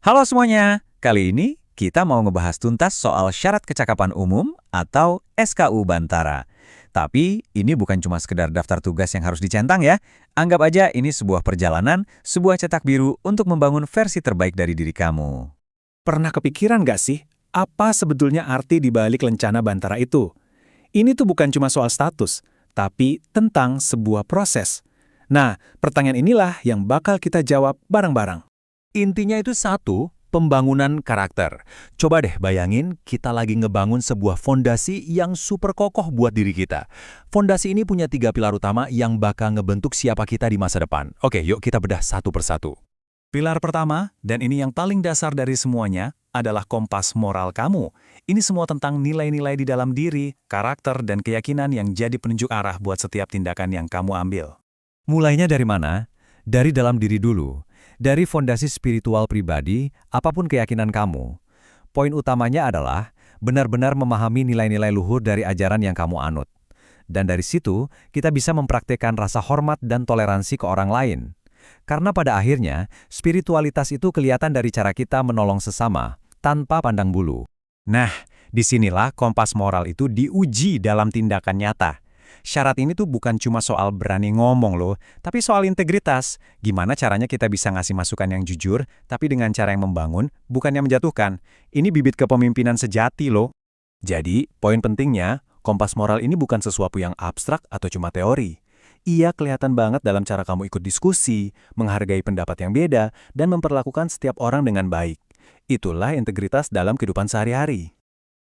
Halo semuanya, kali ini kita mau ngebahas tuntas soal syarat kecakapan umum atau SKU Bantara. Tapi ini bukan cuma sekedar daftar tugas yang harus dicentang ya. Anggap aja ini sebuah perjalanan, sebuah cetak biru untuk membangun versi terbaik dari diri kamu. Pernah kepikiran nggak sih, apa sebetulnya arti di balik lencana Bantara itu? Ini tuh bukan cuma soal status, tapi tentang sebuah proses. Nah, pertanyaan inilah yang bakal kita jawab bareng-bareng. Intinya itu satu, pembangunan karakter. Coba deh bayangin kita lagi ngebangun sebuah fondasi yang super kokoh buat diri kita. Fondasi ini punya 3 pilar utama yang bakal ngebentuk siapa kita di masa depan. Oke, yuk kita bedah satu persatu. Pilar pertama, dan ini yang paling dasar dari semuanya, adalah kompas moral kamu. Ini semua tentang nilai-nilai di dalam diri, karakter, dan keyakinan yang jadi penunjuk arah buat setiap tindakan yang kamu ambil. Mulainya dari mana? Dari dalam diri dulu. Dari fondasi spiritual pribadi, apapun keyakinan kamu. Poin utamanya adalah benar-benar memahami nilai-nilai luhur dari ajaran yang kamu anut. Dan dari situ, kita bisa mempraktekkan rasa hormat dan toleransi ke orang lain. Karena pada akhirnya, spiritualitas itu kelihatan dari cara kita menolong sesama, tanpa pandang bulu. Nah, disinilah kompas moral itu diuji dalam tindakan nyata. Syarat ini tuh bukan cuma soal berani ngomong loh, tapi soal integritas. Gimana caranya kita bisa ngasih masukan yang jujur, tapi dengan cara yang membangun, bukan yang menjatuhkan. Ini bibit kepemimpinan sejati loh. Jadi, poin pentingnya, kompas moral ini bukan sesuatu yang abstrak atau cuma teori. Ia kelihatan banget dalam cara kamu ikut diskusi, menghargai pendapat yang beda, dan memperlakukan setiap orang dengan baik. Itulah integritas dalam kehidupan sehari-hari.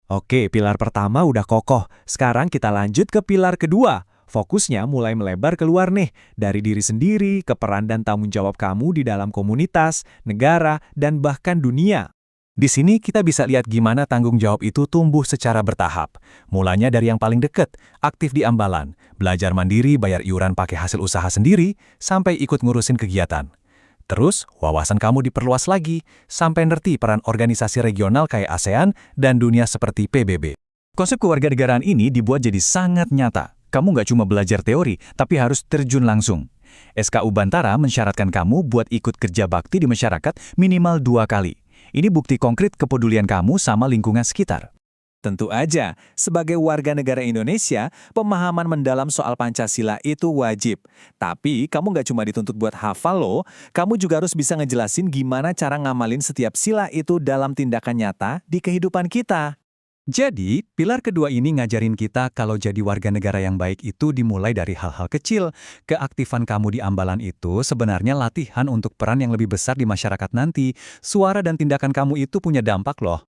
Oke, pilar pertama udah kokoh. Sekarang kita lanjut ke pilar kedua. Fokusnya mulai melebar keluar nih, dari diri sendiri ke peran dan tanggung jawab kamu di dalam komunitas, negara, dan bahkan dunia. Di sini kita bisa lihat gimana tanggung jawab itu tumbuh secara bertahap. Mulanya dari yang paling dekat, aktif di ambalan, belajar mandiri, bayar iuran pakai hasil usaha sendiri, sampai ikut ngurusin kegiatan. Terus, wawasan kamu diperluas lagi, sampai ngerti peran organisasi regional kayak ASEAN dan dunia seperti PBB. Konsep kewarganegaraan ini dibuat jadi sangat nyata. Kamu nggak cuma belajar teori, tapi harus terjun langsung. SKU Bantara mensyaratkan kamu buat ikut kerja bakti di masyarakat minimal 2 kali. Ini bukti konkret kepedulian kamu sama lingkungan sekitar. Tentu aja, sebagai warga negara Indonesia, pemahaman mendalam soal Pancasila itu wajib. Tapi kamu nggak cuma dituntut buat hafal loh, kamu juga harus bisa ngejelasin gimana cara ngamalin setiap sila itu dalam tindakan nyata di kehidupan kita. Jadi, pilar kedua ini ngajarin kita kalau jadi warga negara yang baik itu dimulai dari hal-hal kecil. Keaktifan kamu di ambalan itu sebenarnya latihan untuk peran yang lebih besar di masyarakat nanti. Suara dan tindakan kamu itu punya dampak loh.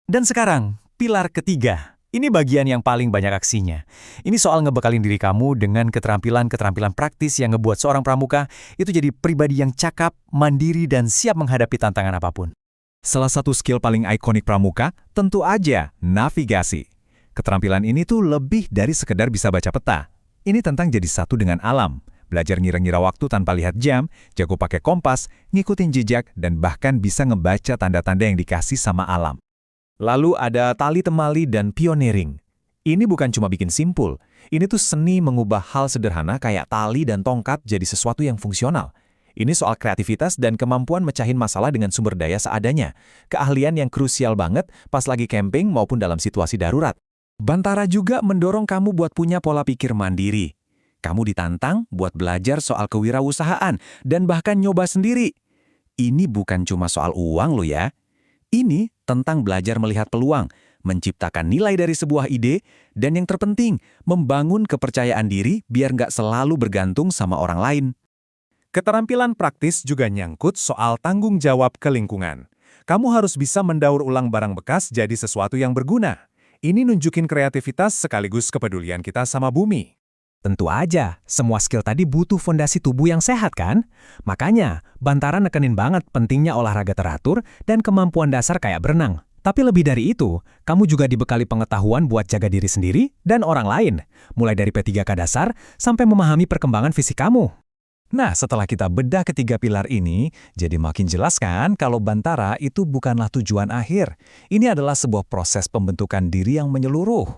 Dan sekarang, pilar ketiga. Ini bagian yang paling banyak aksinya. Ini soal ngebekalin diri kamu dengan keterampilan-keterampilan praktis yang ngebuat seorang pramuka itu jadi pribadi yang cakap, mandiri, dan siap menghadapi tantangan apapun. Salah satu skill paling ikonik pramuka, tentu aja navigasi. Keterampilan ini tuh lebih dari sekedar bisa baca peta. Ini tentang jadi satu dengan alam, belajar ngira-ngira waktu tanpa lihat jam, jago pakai kompas, ngikutin jejak, dan bahkan bisa ngebaca tanda-tanda yang dikasih sama alam. Lalu ada tali temali dan pioneering. Ini bukan cuma bikin simpul, ini tuh seni mengubah hal sederhana kayak tali dan tongkat jadi sesuatu yang fungsional. Ini soal kreativitas dan kemampuan mecahin masalah dengan sumber daya seadanya. Keahlian yang krusial banget pas lagi camping maupun dalam situasi darurat. Bantara juga mendorong kamu buat punya pola pikir mandiri. Kamu ditantang buat belajar soal kewirausahaan dan bahkan nyoba sendiri. Ini bukan cuma soal uang lo ya. Ini tentang belajar melihat peluang, menciptakan nilai dari sebuah ide, dan yang terpenting, membangun kepercayaan diri biar nggak selalu bergantung sama orang lain. Keterampilan praktis juga nyangkut soal tanggung jawab ke lingkungan. Kamu harus bisa mendaur ulang barang bekas jadi sesuatu yang berguna. Ini nunjukin kreativitas sekaligus kepedulian kita sama bumi. Tentu aja, semua skill tadi butuh fondasi tubuh yang sehat kan? Makanya, Bantara nekenin banget pentingnya olahraga teratur dan kemampuan dasar kayak berenang. Tapi lebih dari itu, kamu juga dibekali pengetahuan buat jaga diri sendiri dan orang lain. Mulai dari P3K dasar sampai memahami perkembangan fisik kamu. Nah, setelah kita bedah ketiga pilar ini, jadi makin jelas kan kalau Bantara itu bukanlah tujuan akhir. Ini adalah sebuah proses pembentukan diri yang menyeluruh.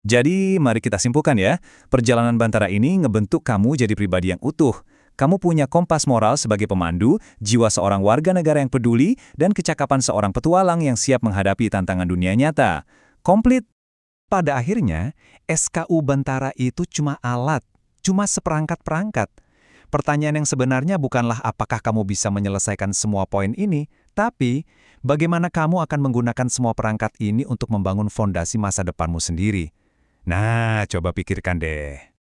Jadi, mari kita simpulkan ya, perjalanan Bantara ini ngebentuk kamu jadi pribadi yang utuh. Kamu punya kompas moral sebagai pemandu, jiwa seorang warga negara yang peduli, dan kecakapan seorang petualang yang siap menghadapi tantangan dunia nyata. Komplit. Pada akhirnya, SKU Bantara itu cuma alat, cuma seperangkat-perangkat. Pertanyaan yang sebenarnya bukanlah apakah kamu bisa menyelesaikan semua poin ini, tapi bagaimana kamu akan menggunakan semua perangkat ini untuk membangun fondasi masa depanmu sendiri. Nah, coba pikirkan deh.